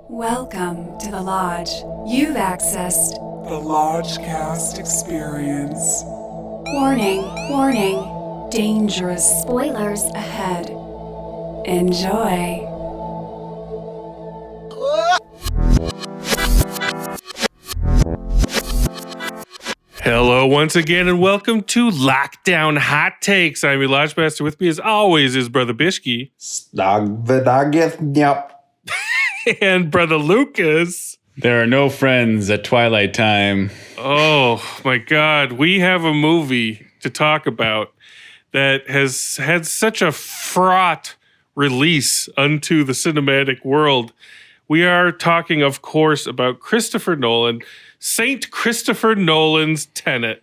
Welcome to the Lodge. You've accessed the Lodgecast experience. Warning, warning, dangerous spoilers ahead. Enjoy. Hello once again and welcome to Lockdown Hot Takes. I'm your Lodgemaster. With me as always is Brother Bishki. And Brother Lucas. There are no friends at twilight time. Oh my God. We have a movie to talk about that has had such a fraught release unto the cinematic world. We are talking, of course, about Christopher Nolan, Saint Christopher Nolan's Tenet.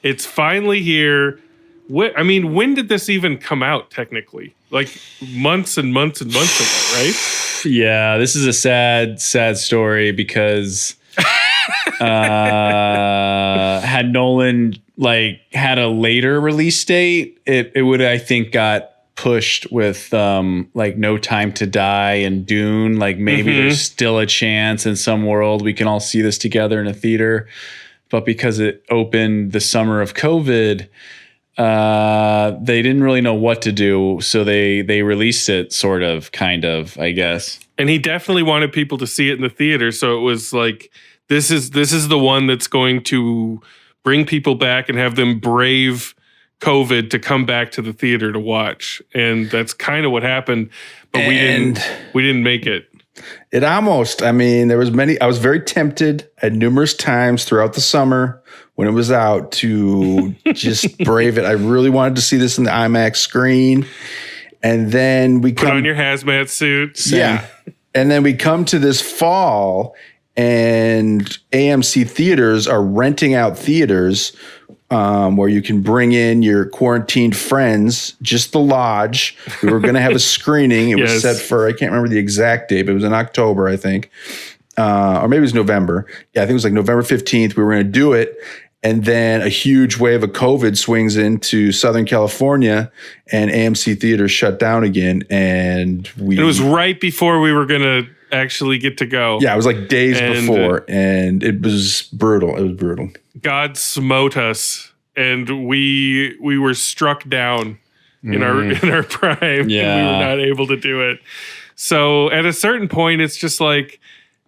It's finally here. When did this even come out, technically? Like months and months and months ago, right? Yeah, this is a sad story because had Nolan had a later release date, it would, I think, got pushed with No Time to Die and Dune. Maybe there's still a chance in some world we can all see this together in a theater. But because it opened the summer of COVID, they didn't really know what to do. So they released it kind of, I guess. And he definitely wanted people to see it in the theater. So it was like, this is the one that's going to bring people back and have them brave COVID to come back to the theater to watch. And that's kind of what happened. But we didn't make it. It almost, I was very tempted at numerous times throughout the summer when it was out to just brave it. I really wanted to see this in the IMAX screen. And then we put on your hazmat suit. Yeah. And then we come to this fall and AMC theaters are renting out theaters where you can bring in your quarantined friends, just the Lodge. We were going to have a screening. It was set for, I can't remember the exact date, but it was in October, I think. Or maybe it was November. Yeah, I think it was November 15th. We were going to do it. And then a huge wave of COVID swings into Southern California and AMC theaters shut down again. And it was right before we were going to actually get to go. Yeah, it was like days before. And it was brutal. It was brutal. God smote us, and we were struck down in our prime. Yeah. And we were not able to do it. So at a certain point, it's just like,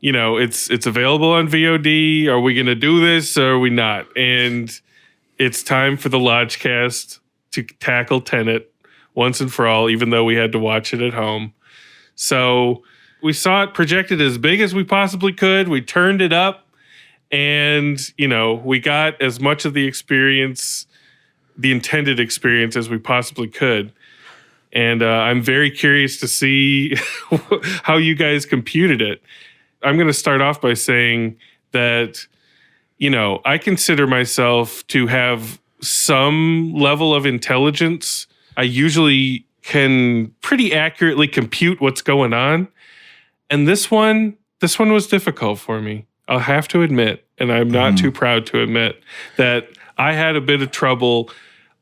it's available on VOD. Are we going to do this or are we not? And it's time for the Lodgecast to tackle Tenet once and for all, even though we had to watch it at home. So we saw it projected as big as we possibly could. We turned it up and, we got as much of the experience, the intended experience, as we possibly could. And I'm very curious to see how you guys computed it. I'm going to start off by saying that, I consider myself to have some level of intelligence. I usually can pretty accurately compute what's going on. And this one was difficult for me. I'll have to admit, and I'm not too proud to admit, that I had a bit of trouble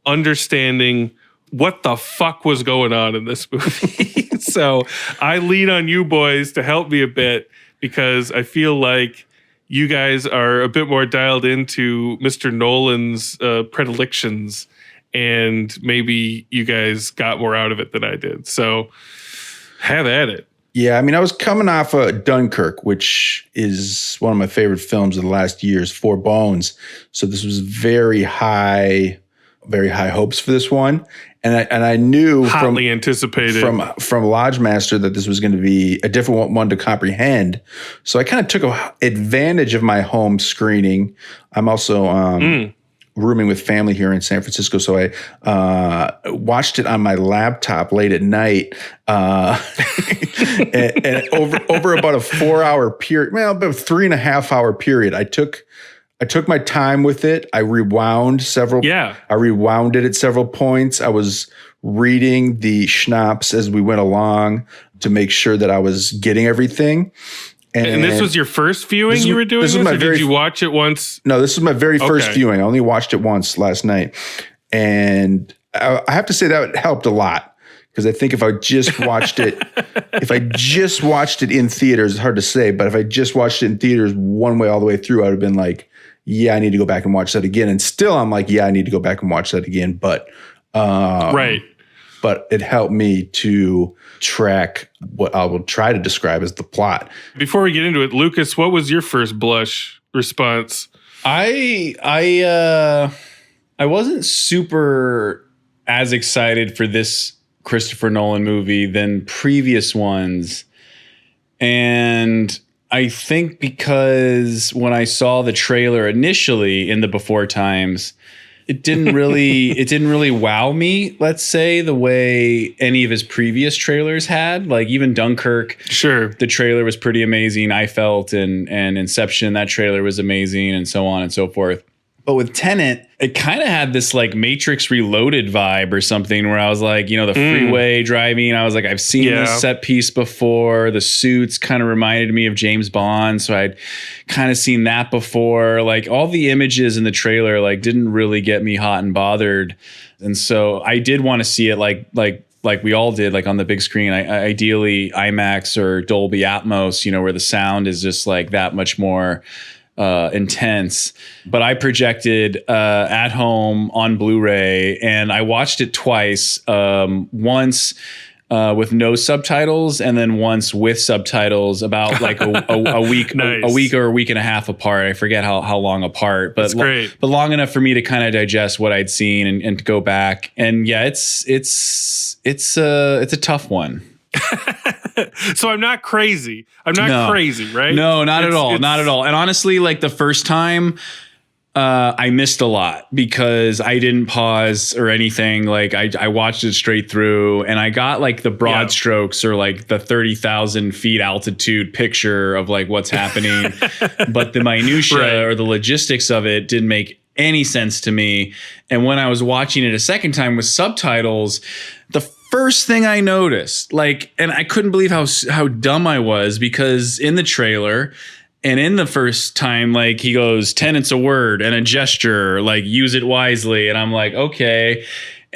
understanding what the fuck was going on in this movie. So I lean on you boys to help me a bit, because I feel like you guys are a bit more dialed into Mr. Nolan's predilections, and maybe you guys got more out of it than I did. So have at it. Yeah, I was coming off of Dunkirk, which is one of my favorite films of the last years, 4 Bones. So this was very high hopes for this one. And I knew hotly anticipated from Lodgemaster that this was going to be a different one to comprehend. So I kind of took advantage of my home screening. I'm also rooming with family here in San Francisco, so I watched it on my laptop late at night, and over about a 4-hour period, about a 3.5-hour period. I took my time with it. I rewound it at several points. I was reading the schnapps as we went along to make sure that I was getting everything. And this was your first viewing you were doing this? Or did you watch it once? No, this was my very first viewing. I only watched it once last night. And I have to say that helped a lot. Because I think if I just watched it, in theaters, it's hard to say, but if I just watched it in theaters one way all the way through, I would have been like, yeah, I need to go back and watch that again. And still I'm like, yeah, I need to go back and watch that again. But right. But it helped me to track what I will try to describe as the plot. Before we get into it, Lucas, what was your first blush response? I wasn't super as excited for this Christopher Nolan movie than previous ones. And I think because when I saw the trailer initially in the before times, it didn't really wow me, let's say, the way any of his previous trailers had. Like even Dunkirk, sure, the trailer was pretty amazing, I felt, and Inception, that trailer was amazing, and so on and so forth. But with Tenet, it kind of had this like Matrix Reloaded vibe or something where I was like, you know, the freeway driving. I was like, I've seen this set piece before. The suits kind of reminded me of James Bond. So I'd kind of seen that before. Like all the images in the trailer like didn't really get me hot and bothered. And so I did want to see it like we all did, like on the big screen, ideally IMAX or Dolby Atmos, you know, where the sound is just like that much more intense. But I projected at home on Blu-ray, and I watched it twice. Once with no subtitles, and then once with subtitles, about like a week, nice. a week or a week and a half apart. I forget how long apart, but that's great. But long enough for me to kind of digest what I'd seen and to go back. And yeah, it's a tough one. So I'm not crazy. I'm not crazy, right? No, not at all. Not at all. And honestly, like the first time, I missed a lot because I didn't pause or anything. Like I watched it straight through, and I got like the broad strokes or like the 30,000 feet altitude picture of like what's happening. But the minutia or the logistics of it didn't make any sense to me. And when I was watching it a second time with subtitles, the first thing I noticed, like, and I couldn't believe how dumb I was, because in the trailer and in the first time, like he goes, Tenet's a word and a gesture, like use it wisely. And I'm like, okay.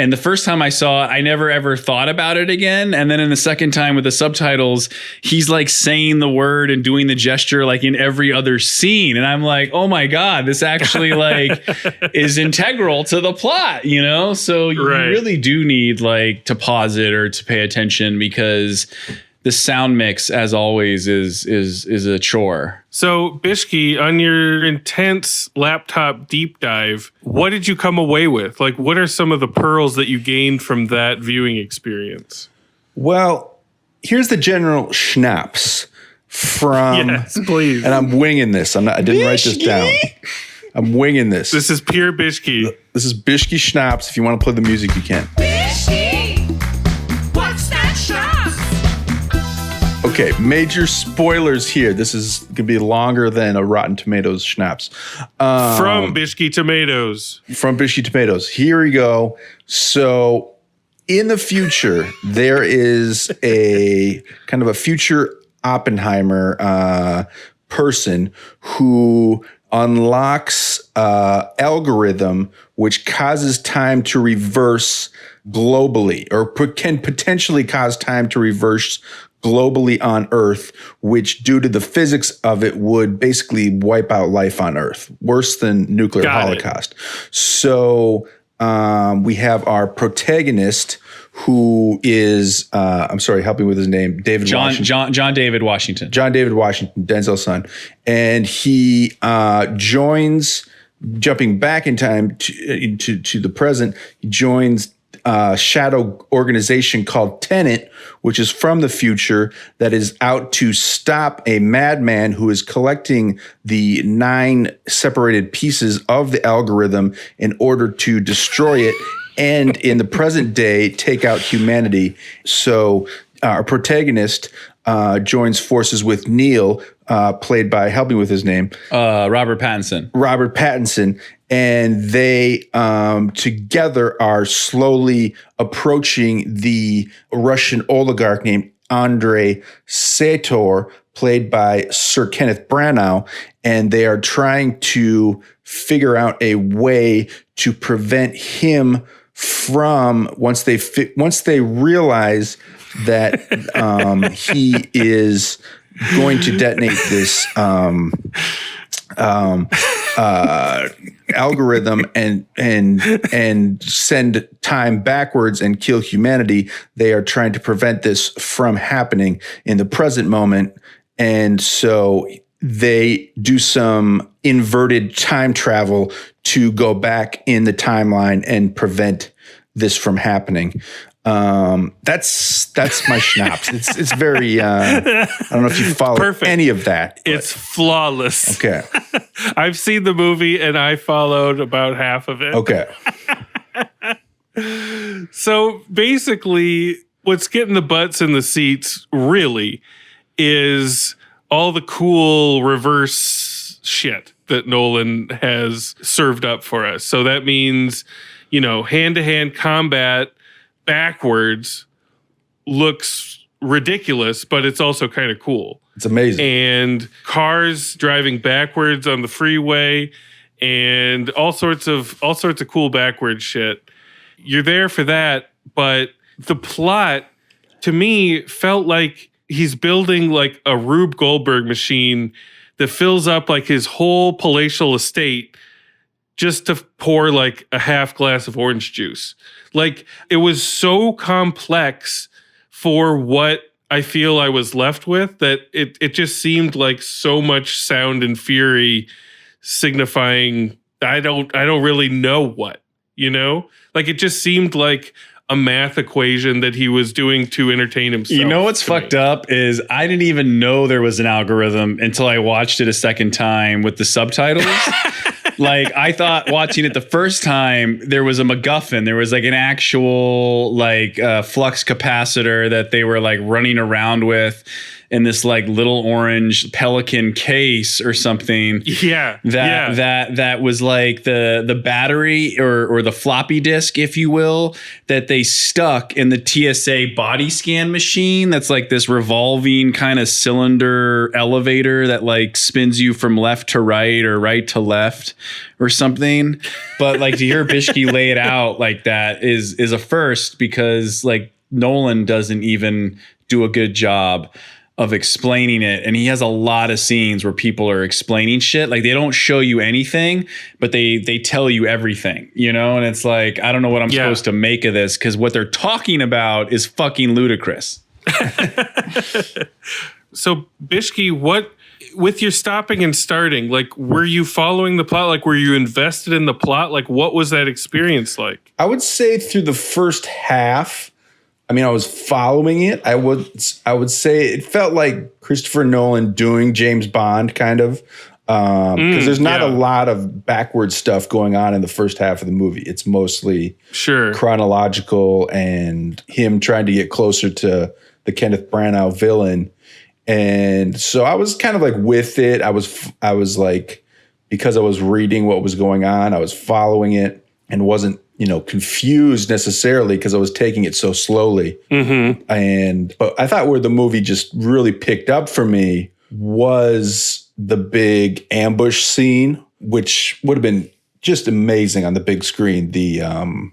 And the first time I saw it, I never ever thought about it again. And then in the second time with the subtitles, he's like saying the word and doing the gesture like in every other scene. And I'm like, oh my God, this actually like is integral to the plot, you know? So you really do need like to pause it or to pay attention, because the sound mix, as always, is a chore. So, Bishki, on your intense laptop deep dive, what did you come away with? Like, what are some of the pearls that you gained from that viewing experience? Well, here's the general schnapps from... Yes, please. And I'm winging this. I didn't write this down. I'm winging this. This is pure Bishki. This is Bishki schnapps. If you want to play the music, you can. Bishki, what's that schnapps? Okay, major spoilers here. This is going to be longer than a Rotten Tomatoes schnapps. From Bishki Tomatoes. From Bishki Tomatoes. Here we go. So in the future, there is a kind of a future Oppenheimer person who unlocks algorithm which causes time to reverse globally, or can potentially cause time to reverse globally on Earth, which due to the physics of it would basically wipe out life on Earth, worse than nuclear holocaust. So we have our protagonist, who is I'm sorry, help me with his name, John David Washington. John David Washington, Denzel's son, and he joins, jumping back in time to the present. He joins shadow organization called Tenet, which is from the future, that is out to stop a madman who is collecting the 9 separated pieces of the algorithm in order to destroy it and in the present day take out humanity. So our protagonist joins forces with Neil, played by, help me with his name, Robert Pattinson. And they together are slowly approaching the Russian oligarch named Andrei Sator, played by Sir Kenneth Branagh. And they are trying to figure out a way to prevent him from once they realize that he is going to detonate this algorithm and send time backwards and kill humanity. They are trying to prevent this from happening in the present moment. And so they do some inverted time travel to go back in the timeline and prevent this from happening. That's my schnapps. It's very, I don't know if you follow any of that. It's flawless. Okay. I've seen the movie and I followed about half of it. Okay. So basically, what's getting the butts in the seats really is all the cool reverse shit that Nolan has served up for us. So that means, hand-to-hand combat backwards looks ridiculous, but it's also kind of cool. It's amazing. And cars driving backwards on the freeway and all sorts of cool backwards shit. You're there for that, but the plot to me felt like he's building like a Rube Goldberg machine that fills up like his whole palatial estate just to pour like a half glass of orange juice. Like, it was so complex for what I feel I was left with that it just seemed like so much sound and fury signifying I don't really know what, Like, it just seemed like a math equation that he was doing to entertain himself. You know what's fucked up is I didn't even know there was an algorithm until I watched it a second time with the subtitles. Like, I thought watching it the first time, there was a MacGuffin. There was like an actual flux capacitor that they were like running around with in this like little orange Pelican case or something. Yeah. That was like the battery or the floppy disk, if you will, that they stuck in the TSA body scan machine. That's like this revolving kind of cylinder elevator that like spins you from left to right or right to left or something. But like to hear Debicki lay it out like that is a first, because like Nolan doesn't even do a good job of explaining it. And he has a lot of scenes where people are explaining shit. Like, they don't show you anything, but they tell you everything, And it's like, I don't know what I'm supposed to make of this, because what they're talking about is fucking ludicrous. So, Debicki, what, with your stopping and starting, like, were you following the plot? Like, were you invested in the plot? Like, what was that experience like? I would say through the first half, I was following it. I would say it felt like Christopher Nolan doing James Bond kind of, because there's not a lot of backward stuff going on in the first half of the movie. It's mostly chronological and him trying to get closer to the Kenneth Branagh villain. And so I was kind of like with it. I was like, because I was reading what was going on, I was following it and wasn't confused necessarily because I was taking it so slowly. Mm-hmm. But I thought where the movie just really picked up for me was the big ambush scene, which would have been just amazing on the big screen. They're in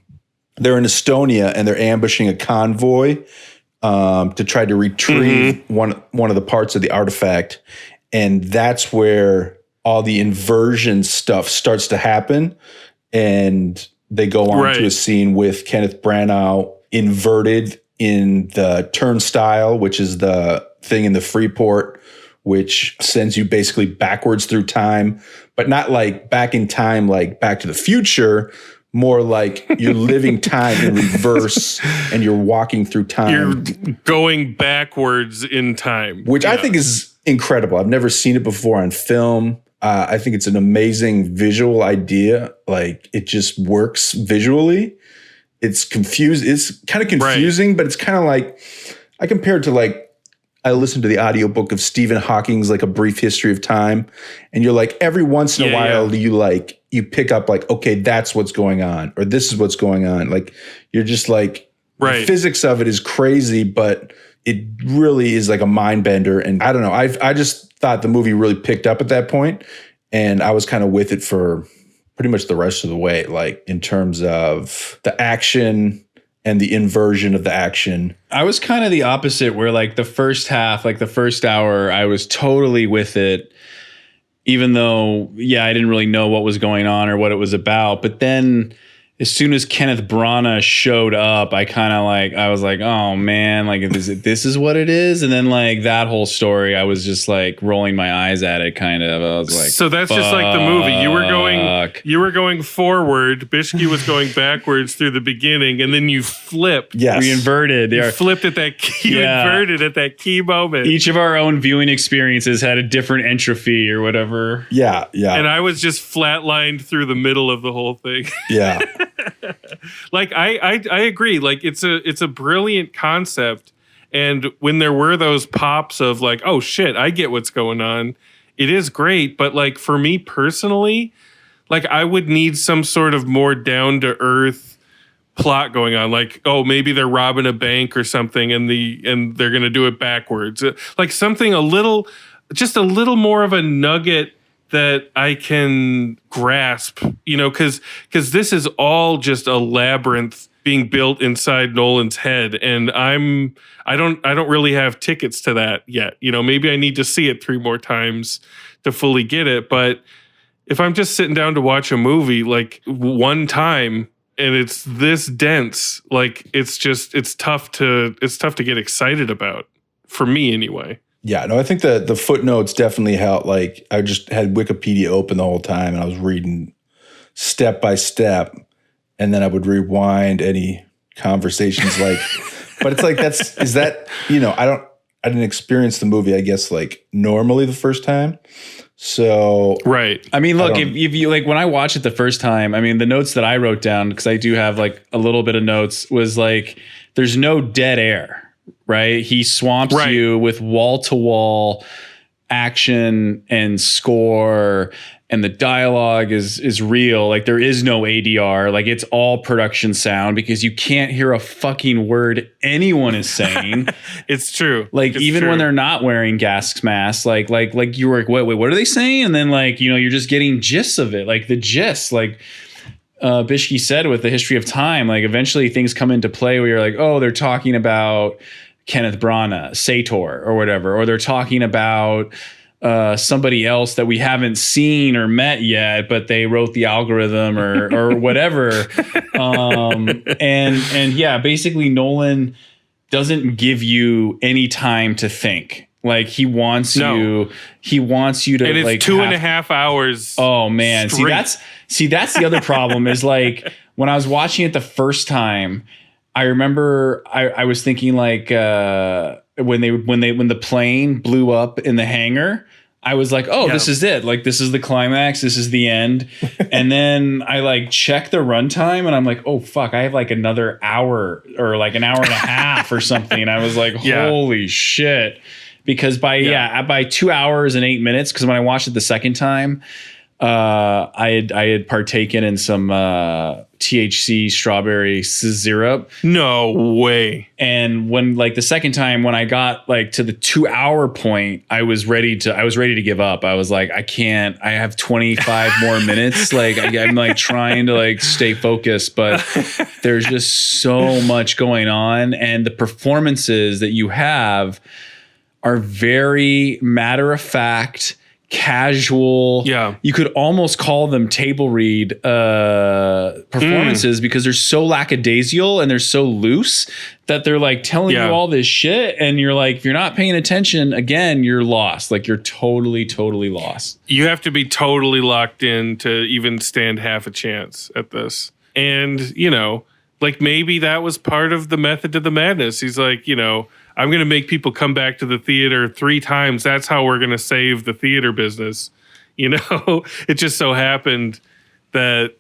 Estonia and they're ambushing a convoy to try to retrieve one of the parts of the artifact. And that's where all the inversion stuff starts to happen. And they go on to a scene with Kenneth Branagh inverted in the turnstile, which is the thing in the Freeport, which sends you basically backwards through time, but not like back in time, like Back to the Future, more like you're living time in reverse and you're walking through time. You're going backwards in time. Which I think is incredible. I've never seen it before on film. I think it's an amazing visual idea. Like, it just works visually. It's confused. It's kind of confusing, but it's kind of like, I compare it to like, I listened to the audiobook of Stephen Hawking's like A Brief History of Time. And you're like, every once in a while, you pick up like, okay, that's what's going on, or this is what's going on. Like, you're just like, the physics of it is crazy, but it really is like a mind bender. And I don't know. I just thought the movie really picked up at that point, and I was kind of with it for pretty much the rest of the way, like in terms of the action and the inversion of the action. I was kind of the opposite, where like the first half, like the first hour, I was totally with it, even though, I didn't really know what was going on or what it was about. But then as soon as Kenneth Branagh showed up, I was like, oh man, like this is what it is. And then like that whole story, I was just like rolling my eyes at it kind of. I was like, so that's just like the movie. You were going forward. Bishke was going backwards through the beginning, and then you flipped. Yes. We inverted. You flipped at that key. You inverted at that key moment. Each of our own viewing experiences had a different entropy or whatever. Yeah. And I was just flatlined through the middle of the whole thing. Yeah. Like I agree. Like it's a brilliant concept, and when there were those pops of like, oh shit, I get what's going on, it is great. But like for me personally, like I would need some sort of more down to earth plot going on. Like, oh, maybe they're robbing a bank or something, and they're gonna do it backwards. Like something just a little more of a nugget that I can grasp, because this is all just a labyrinth being built inside Nolan's head, and I don't really have tickets to that yet. Maybe I need to see it 3 more times to fully get it. But if I'm just sitting down to watch a movie like one time and it's this dense, like it's tough to get excited about, for me anyway. Yeah, no, I think the footnotes definitely help. Like I just had Wikipedia open the whole time and I was reading step by step, and then I would rewind any conversations like, but it's like, I didn't experience the movie, I guess, like normally the first time. So, right. I mean, look, if you like, when I watched it the first time, I mean, the notes that I wrote down, because I do have like a little bit of notes, was like, there's no dead air. Right. He swamps you with wall to wall action and score, and the dialogue is real. Like there is no ADR. Like it's all production sound, because you can't hear a fucking word anyone is saying. It's true. Like even when they're not wearing gas masks, like you were like, wait, what are they saying? And then like, you're just getting gists of it. Like the gist, like Bishke said with The History of Time, like eventually things come into play where you're like, oh, they're talking about Kenneth Branagh, Sator, or whatever, or they're talking about somebody else that we haven't seen or met yet, but they wrote the algorithm or whatever. And yeah, basically Nolan doesn't give you any time to think. Like he wants you to, and it's like 2.5 hours. Oh man. Straight. See, that's the other problem is like when I was watching it the first time, I remember I was thinking like when the plane blew up in the hangar, I was like, oh, this is it. Like this is the climax. This is the end. And then I like checked the runtime and I'm like, oh fuck, I have like another hour or like an hour and a half or something. And I was like, holy shit. Because by 2 hours and 8 minutes, because when I watched it the second time, I had partaken in some THC strawberry syrup. No way. And when like the second time when I got like to the 2 hour point, I was ready to give up. I was like, I can't. I have 25 more minutes. Like I'm like trying to like stay focused, but there's just so much going on, and the performances that you have are very matter of fact, casual. Yeah. You could almost call them table read performances because they're so lackadaisical and they're so loose that they're like telling you all this shit. And you're like, if you're not paying attention, again, you're lost. Like you're totally, totally lost. You have to be totally locked in to even stand half a chance at this. And, like maybe that was part of the method to the madness. He's like, I'm going to make people come back to the theater 3 times. That's how we're going to save the theater business. It just so happened that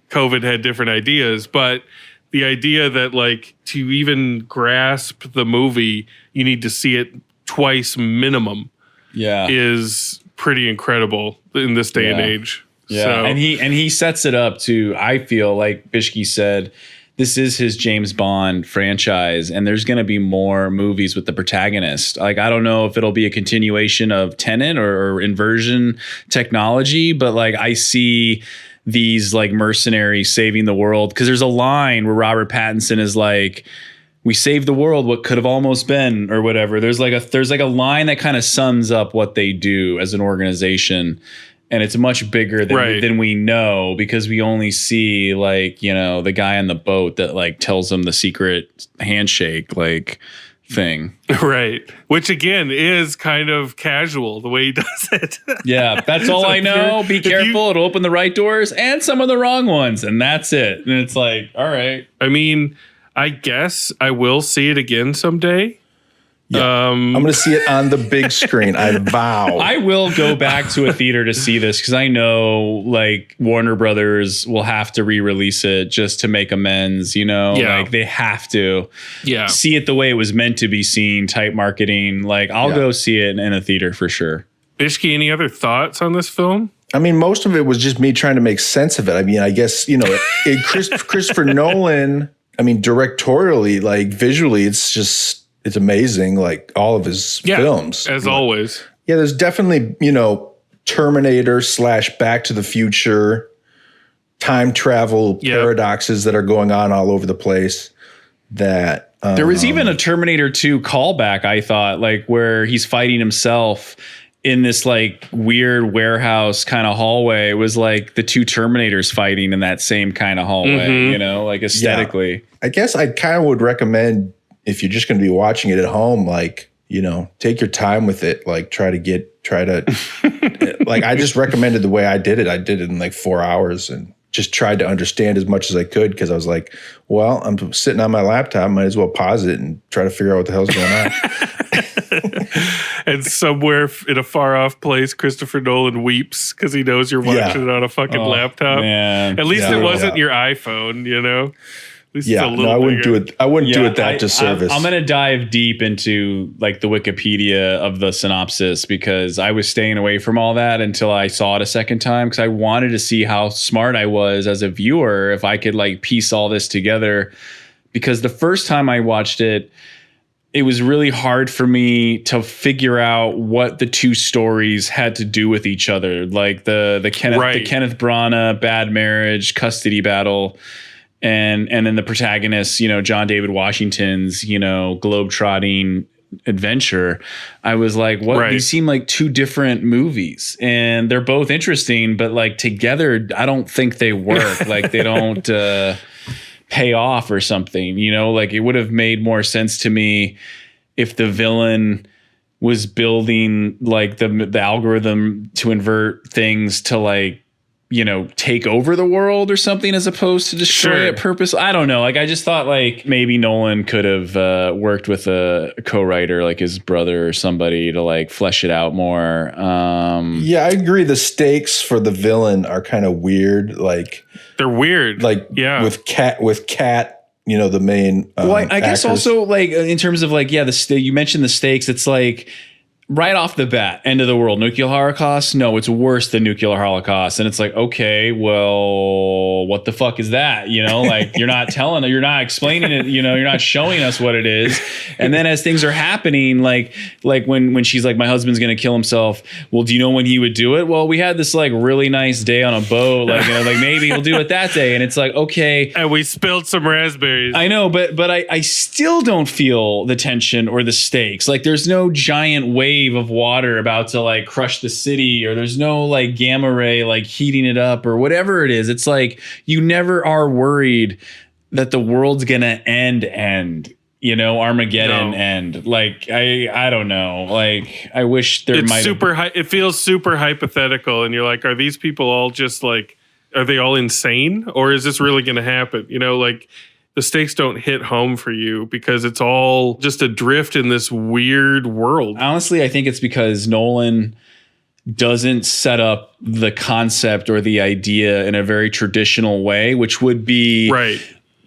COVID had different ideas. But the idea that like to even grasp the movie, you need to see it twice minimum is pretty incredible in this day and age. Yeah. So, and he sets it up to, I feel like Bishke said, this is his James Bond franchise, and there's going to be more movies with the protagonist. Like, I don't know if it'll be a continuation of Tenet or inversion technology, but like I see these like mercenaries saving the world. Because there's a line where Robert Pattinson is like, we saved the world, what could have almost been, or whatever. There's like a line that kind of sums up what they do as an organization. And it's much bigger than we know, because we only see like, you know, the guy on the boat that like tells them the secret handshake like thing. Right. Which again is kind of casual the way he does it. Yeah. That's all So I know. Be careful. It'll open the right doors and some of the wrong ones. And that's it. And it's like, all right. I mean, I guess I will see it again someday. Yeah. I'm going to see it on the big screen. I vow. I will go back to a theater to see this, because I know like Warner Brothers will have to re-release it just to make amends, you know, like they have to see it the way it was meant to be seen, type marketing. Like I'll go see it in a theater for sure. Bishki, any other thoughts on this film? I mean, most of it was just me trying to make sense of it. I mean, I guess, you know, Christopher Nolan, I mean, directorially, like visually, it's amazing, like all of his films. As always. Yeah, there's definitely, you know, Terminator / Back to the Future, time travel paradoxes that are going on all over the place. That there was even a Terminator 2 callback, I thought, like where he's fighting himself in this like weird warehouse kind of hallway. It was like the two Terminators fighting in that same kind of hallway, you know, like aesthetically. Yeah. I guess I kind of would recommend, if you're just going to be watching it at home, like, you know, take your time with it. Like try to like, I just recommended the way I did it. I did it in like 4 hours and just tried to understand as much as I could. Cause I was like, well, I'm sitting on my laptop. Might as well pause it and try to figure out what the hell's going on. And somewhere in a far off place, Christopher Nolan weeps because he knows you're watching it on a fucking laptop. Man. At least it wasn't your iPhone, you know? Yeah, no, I wouldn't do it. I wouldn't do it that disservice. I'm going to dive deep into like the Wikipedia of the synopsis, because I was staying away from all that until I saw it a second time, because I wanted to see how smart I was as a viewer if I could like piece all this together. Because the first time I watched it, it was really hard for me to figure out what the two stories had to do with each other, like the Kenneth Branagh bad marriage custody battle. And then the protagonist, you know, John David Washington's, you know, globetrotting adventure. I was like, what? These seem like two different movies, and they're both interesting, but like together, I don't think they work. Like they don't pay off or something, you know, like it would have made more sense to me if the villain was building like the algorithm to invert things to like, you know, take over the world or something, as opposed to destroy it purpose. I don't know. Like, I just thought like maybe Nolan could have worked with a co-writer like his brother or somebody to like flesh it out more. Yeah, I agree. The stakes for the villain are kind of weird. Like they're weird. Like with Cat, you know, the main. Well, I guess also like in terms of like, you mentioned the stakes. It's like, right off the bat, end of the world, nuclear holocaust. No, it's worse than nuclear holocaust. And it's like, okay, well, what the fuck is that? You know, like you're not explaining it, you know, you're not showing us what it is. And then as things are happening, like when she's like, my husband's going to kill himself. Well, do you know when he would do it? Well, we had this like really nice day on a boat. Like, you know, like maybe he'll do it that day. And it's like, okay. And we spilled some raspberries. I know, but I still don't feel the tension or the stakes. Like there's no giant wave of water about to like crush the city, or there's no like gamma ray like heating it up or whatever it is. It's like you never are worried that the world's gonna end, you know, Armageddon end. Like I don't know. Like I wish there might. It feels super hypothetical, and you're like, are these people all just like, are they all insane, or is this really gonna happen? You know, like. The stakes don't hit home for you because it's all just adrift in this weird world. Honestly, I think it's because Nolan doesn't set up the concept or the idea in a very traditional way, which would be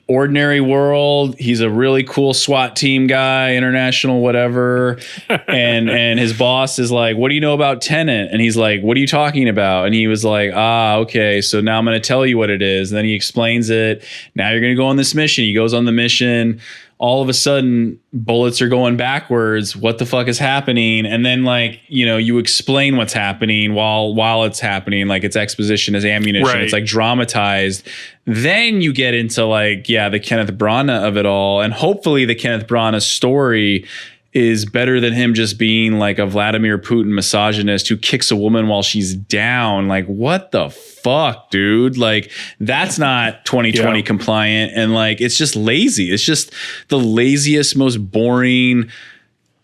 ordinary world. He's a really cool SWAT team guy, international, whatever. and his boss is like, what do you know about Tenet? And he's like, what are you talking about? And he was like, okay. So now I'm going to tell you what it is. And then he explains it. Now you're going to go on this mission. He goes on the mission. all of a sudden bullets are going backwards. What the fuck is happening? And then like, you know, you explain what's happening while it's happening. Like it's exposition as ammunition. Right. It's like dramatized. Then you get into like, yeah, the Kenneth Branagh of it all. And hopefully the Kenneth Branagh story is better than him just being like a Vladimir Putin misogynist who kicks a woman while she's down. Like, what the fuck, dude? Like, that's not 2020 compliant. And like, it's just lazy. It's just the laziest, most boring,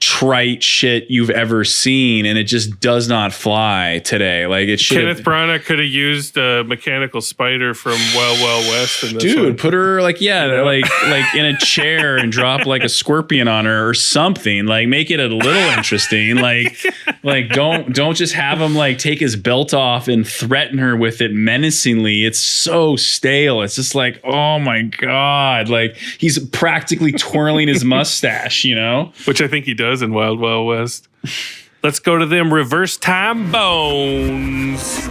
trite shit you've ever seen, and it just does not fly today. Like it should. Kenneth Branagh could have used a mechanical spider from Wild West in this Dude, one. put her like like in a chair and drop like a scorpion on her or something. Like make it a little interesting. Like don't just have him like take his belt off and threaten her with it menacingly. It's so stale. It's just like, oh my God. Like he's practically twirling his mustache, you know? Which I think he does in Wild West. Let's go to them reverse time bones.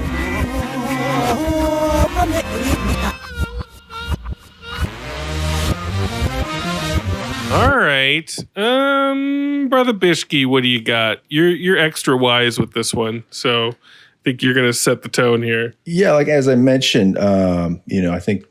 All right. Brother Bishke, what do you got? You're extra wise with this one, so I think you're gonna set the tone here. Yeah, like as I mentioned, you know, I think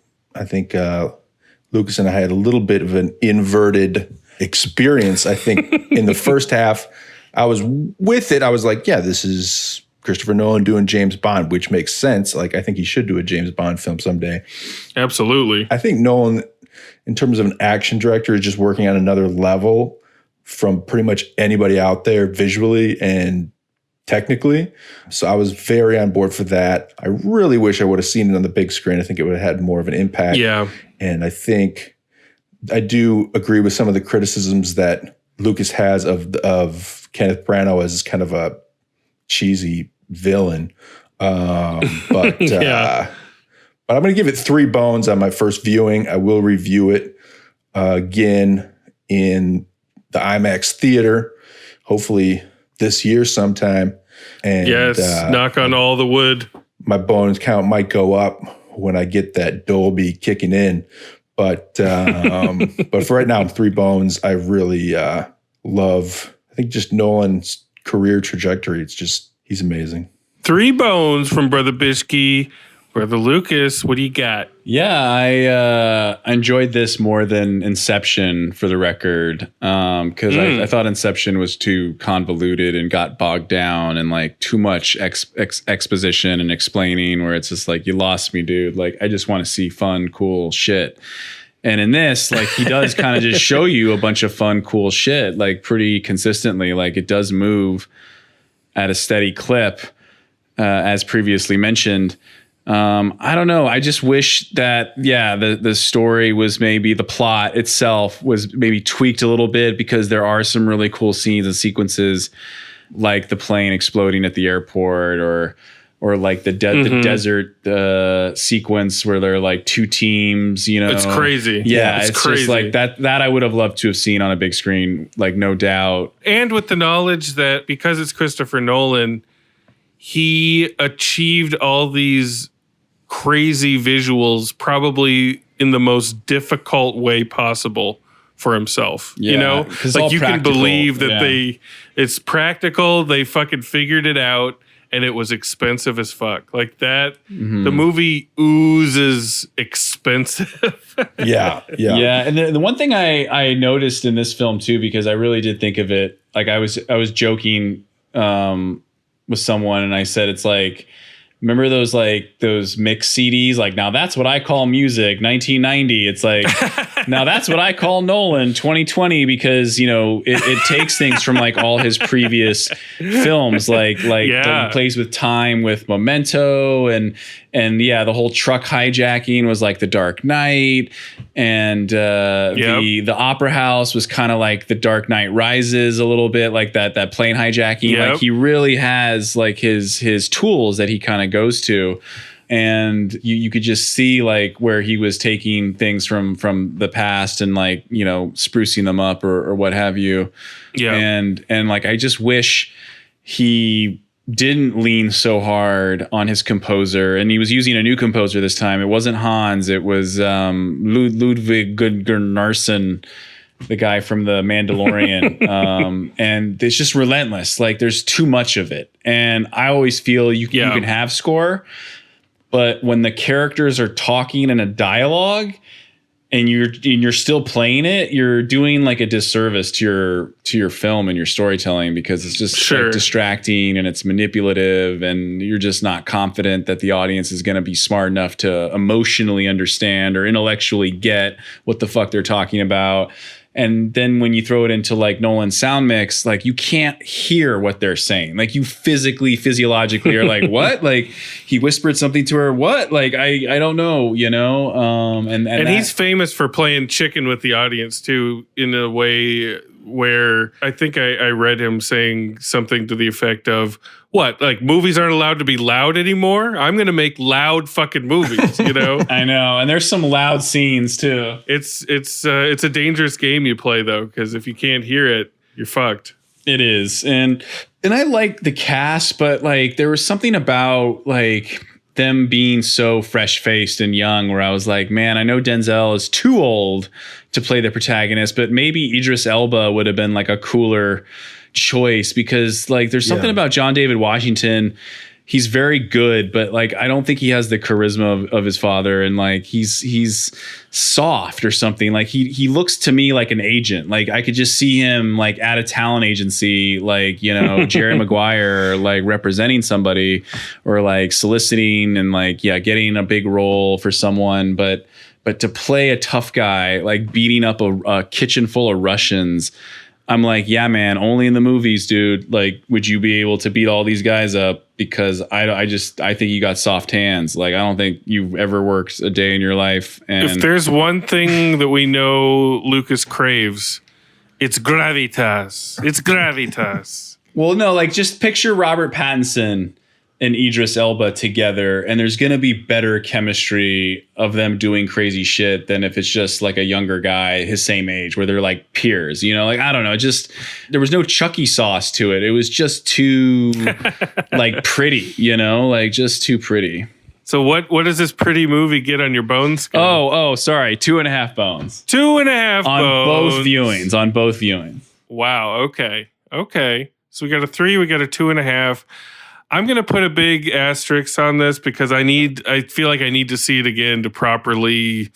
Lucas and I had a little bit of an inverted experience. I think in the first half, I was with it. I was like, yeah, this is Christopher Nolan doing James Bond, which makes sense. Like, I think he should do a James Bond film someday. Absolutely. I think Nolan, in terms of an action director, is just working on another level from pretty much anybody out there visually and technically. So I was very on board for that. I really wish I would have seen it on the big screen. I think it would have had more of an impact. Yeah. And I think I do agree with some of the criticisms that Lucas has of Kenneth Branagh as kind of a cheesy villain. But I'm going to give it 3 bones on my first viewing. I will review it again in the IMAX theater, hopefully this year sometime. And yes, knock on all the wood. My bones count might go up when I get that Dolby kicking in. But but for right now, 3 bones. I really love, I think, just Nolan's career trajectory. It's just, he's amazing. 3 bones from Brother Bishke. Brother Lucas, what do you got? Yeah, I enjoyed this more than Inception, for the record, because I thought Inception was too convoluted and got bogged down and like too much exposition and explaining, where it's just like, you lost me, dude. Like, I just want to see fun, cool shit. And in this, like, he does kind of just show you a bunch of fun, cool shit, like pretty consistently. Like, it does move at a steady clip, as previously mentioned. I don't know. I just wish that, the story was, maybe the plot itself was maybe tweaked a little bit, because there are some really cool scenes and sequences, like the plane exploding at the airport, or like the desert sequence where there are like 2 teams, you know. It's crazy. Yeah, it's crazy. Just like that I would have loved to have seen on a big screen, like, no doubt. And with the knowledge that because it's Christopher Nolan, he achieved all these crazy visuals probably in the most difficult way possible for himself. Yeah, you know, like, you can believe that it's practical. They fucking figured it out, and it was expensive as fuck. Like that, the movie oozes expensive. Yeah. And the one thing I noticed in this film too, because I really did think of it, like I was joking with someone, and I said, it's like, remember those mix CDs? Like, now that's what I call music, 1990. It's like, now that's what I call Nolan, 2020, because, you know, it takes things from like all his previous films, like plays with time, with Memento, and the whole truck hijacking was like The Dark Knight, and the Opera House was kind of like The Dark Knight Rises a little bit, like that plane hijacking. Like, he really has like his tools that he kind of goes to, and you could just see like where he was taking things from the past and, like, you know, sprucing them up or what have you. Yeah. And like, I just wish he didn't lean so hard on his composer, and he was using a new composer this time. It wasn't Hans, it was Ludwig Goransson. the guy from the Mandalorian. And it's just relentless. Like there's too much of it. And I always feel you can have score, but when the characters are talking in a dialogue and you're still playing it, you're doing like a disservice to your film and your storytelling, because it's just like distracting and it's manipulative, and you're just not confident that the audience is going to be smart enough to emotionally understand or intellectually get what the fuck they're talking about. And then when you throw it into like Nolan's sound mix, like you can't hear what they're saying. Like you physiologically are like, what? Like he whispered something to her. What? Like, I don't know, you know? And he's famous for playing chicken with the audience too, in a way where I think I read him saying something to the effect of, what, like movies aren't allowed to be loud anymore? I'm going to make loud fucking movies, you know? I know. And there's some loud scenes too. It's a dangerous game you play though, because if you can't hear it, you're fucked. It is. And I like the cast, but like there was something about like them being so fresh-faced and young where I was like, man, I know Denzel is too old to play the protagonist, but maybe Idris Elba would have been like a cooler choice, because like there's something about John David Washington. He's very good, but like I don't think he has the charisma of his father, and like he's soft or something. Like he looks to me like an agent. Like I could just see him like at a talent agency, like, you know, Jerry Maguire, like representing somebody or like soliciting and like getting a big role for someone, but to play a tough guy, like beating up a kitchen full of Russians, I'm like, yeah, man, only in the movies, dude. Like, would you be able to beat all these guys up? Because I think you got soft hands. Like, I don't think you've ever worked a day in your life. And if there's one thing that we know Lucas craves, it's gravitas. It's gravitas. Well, no, like just picture Robert Pattinson and Idris Elba together, and there's going to be better chemistry of them doing crazy shit than if it's just like a younger guy his same age where they're like peers, you know? Like, I don't know, just there was no Chucky sauce to it. It was just too like pretty, you know? Like just too pretty. So what does this pretty movie get on your bone scale? Oh, sorry. 2.5 bones. 2.5 bones. On both viewings. Wow. Okay. So we got a 3, we got a 2.5. I'm going to put a big asterisk on this because I feel like I need to see it again to properly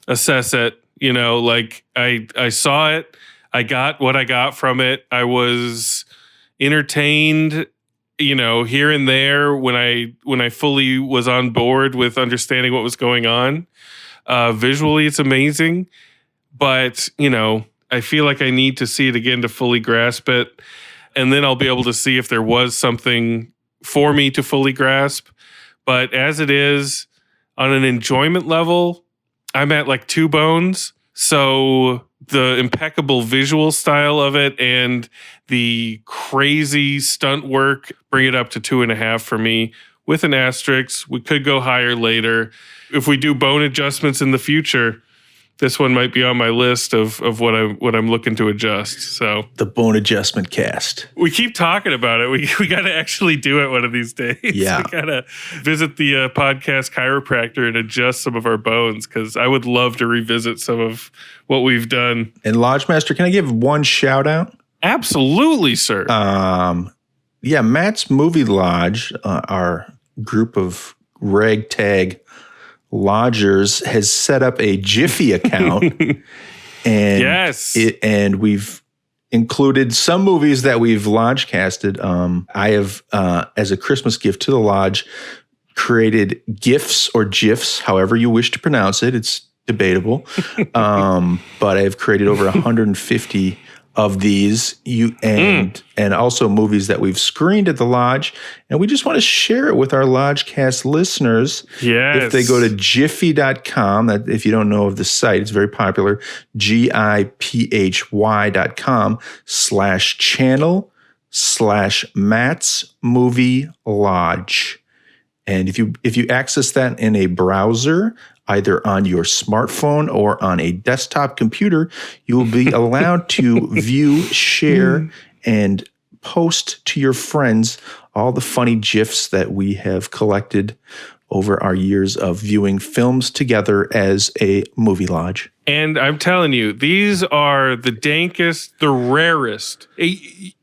assess it. You know, like I saw it, I got what I got from it. I was entertained, you know, here and there when I fully was on board with understanding what was going on. Visually, it's amazing, but you know, I feel like I need to see it again to fully grasp it. And then I'll be able to see if there was something for me to fully grasp. But as it is, on an enjoyment level, I'm at like 2 bones. So the impeccable visual style of it and the crazy stunt work bring it up to 2.5 for me, with an asterisk. We could go higher later. If we do bone adjustments in the future, this one might be on my list of what I'm looking to adjust. So The bone adjustment cast. we keep talking about it. We got to actually do it one of these days. Yeah. We got to visit the podcast chiropractor and adjust some of our bones, because I would love to revisit some of what we've done. And Lodgemaster, can I give one shout out? Absolutely, sir. Matt's Movie Lodge, our group of ragtag lodgers, has set up a Jiffy account. And yes. And we've included some movies that we've lodge casted. I have, as a Christmas gift to the lodge, created GIFs or GIFs, however you wish to pronounce it. It's debatable. But I've created over 150 of these, and also movies that we've screened at the lodge, and we just want to share it with our Lodgecast listeners. Yes. If they go to jiffy.com, that if you don't know of the site, it's very popular, GIPHY.com/channel/Matt's Movie Lodge. And if you access that in a browser, either on your smartphone or on a desktop computer, you will be allowed to view, share, and post to your friends all the funny GIFs that we have collected over our years of viewing films together as a movie lodge. And I'm telling you, these are the dankest, the rarest.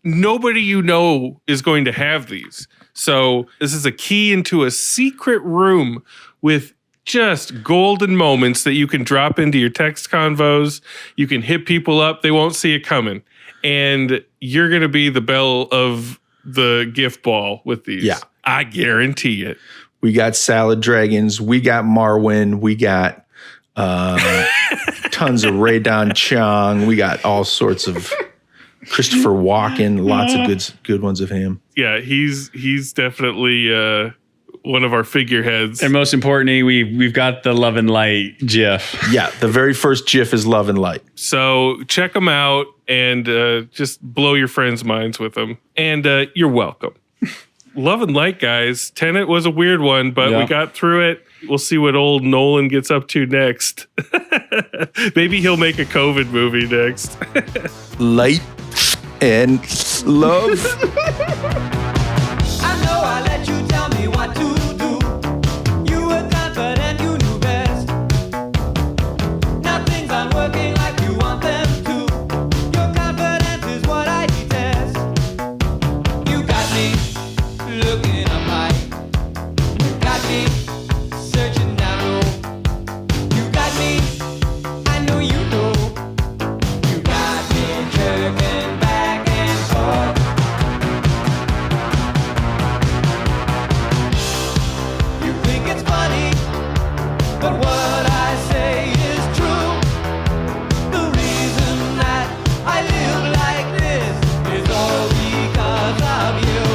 Nobody you know is going to have these. So this is a key into a secret room with just golden moments that you can drop into your text convos. You can hit people up. They won't see it coming. And you're going to be the belle of the gift ball with these. Yeah. I guarantee it. We got Salad Dragons. We got Marwin. We got tons of Raydon Chong. We got all sorts of Christopher Walken. Lots of good ones of him. Yeah, he's definitely one of our figureheads. And most importantly, we've got the Love and Light GIF. Yeah, the very first GIF is Love and Light. So check them out and just blow your friends' minds with them. And you're welcome. Love and Light, guys. Tenet was a weird one, but we got through it. We'll see what old Nolan gets up to next. Maybe he'll make a COVID movie next. Light and love. I know I let you tell me what to do. You were confident you knew best. Now things aren't working like you want them to. Your confidence is what I detest. You got me looking up high. You got me searching down low. You got me, I know you know. You got me jerking back and forth. You think it's funny, but what I say is true. The reason that I live like this is all because of you.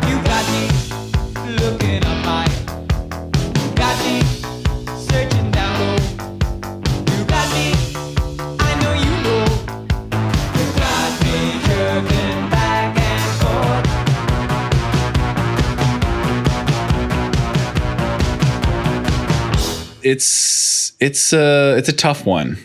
You got me looking up high. You got me searching down low. You got me, I know you know. You got me jerking back and forth. It's a tough one.